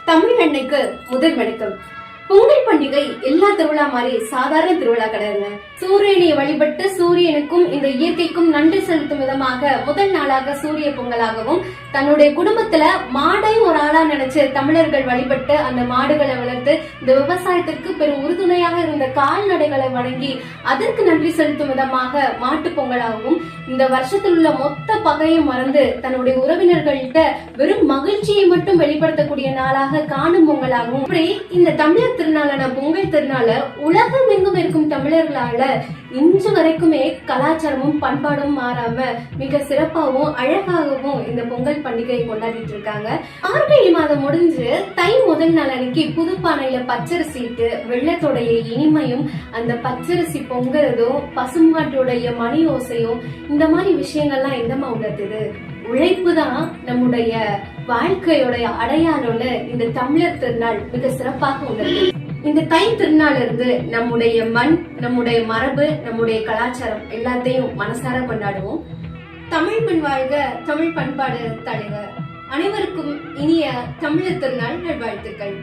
தமிழ் அன்னைக்கு முதல் வணக்கம். பொங்கல் பண்டிகை எல்லா திருவிழா மாதிரி சாதாரண திருவிழா கிடையாதுங்க. சூரியனை வழிபட்டு சூரியனுக்கும் இந்த இயற்கைக்கும் நன்றி செலுத்தும் விதமாக முதல் நாளாக சூரிய பொங்கலாகவும் தன்னுடைய குடும்பத்துல மாடையும் ஒரு ஆளா நினைச்சு தமிழர்கள் வழிபட்டு அந்த மாடுகளை வளர்த்து இந்த விவசாயத்திற்கு பெரும் உறுதுணையாக இருந்த கால்நடைகளை வணங்கி அதற்கு நன்றி செலுத்தும் விதமாக மாட்டு பொங்கலாகவும் இந்த வருஷத்தில் உள்ள மொத்த பகையும் மறந்து தன்னுடைய உறவினர்கள்ட்ட வெறும் மகிழ்ச்சியை மட்டும் வெளிப்படுத்தக்கூடிய நாளாக காணும் பொங்கலாகவும் இப்படி இந்த தமிழர் திருநாளான பொங்கல் திருநாள உலகம் எங்கும் இருக்கும் தமிழர்களால இன்று வரைக்குமே கலாச்சாரமும் பண்பாடும் மாறாம மிக சிறப்பாகவும் அழகாகவும் இந்த பொங்கல் பண்டிகையை கொண்டாடிட்டு இருக்காங்க. மார்கழி மாதம் முடிஞ்சு தை முதல் நாள் அன்னைக்கு புதுப்பானையில பச்சரிசிட்டு வெள்ளத்தோடைய இனிமையும் அந்த பச்சரிசி பொங்குறதும் பசுமாட்டுடைய மணி ஓசையும் இந்த மாதிரி விஷயங்கள்லாம் எந்தமா உணர்த்துது. உழைப்பு தான் நம்முடைய வாழ்க்கையோடைய அடையாளம்னு இந்த தமிழர் திருநாள் மிக சிறப்பாக உணர்த்துது. இந்த தை திருநாள் இருந்து நம்முடைய மண், நம்முடைய மரபு, நம்முடைய கலாச்சாரம் எல்லாத்தையும் மனசார கொண்டாடுவோம். தமிழ் மண் வாழ்க, தமிழ் பண்பாடு தழுக. அனைவருக்கும் இனிய தமிழர் திருநாள் நல்வாழ்த்துக்கள்.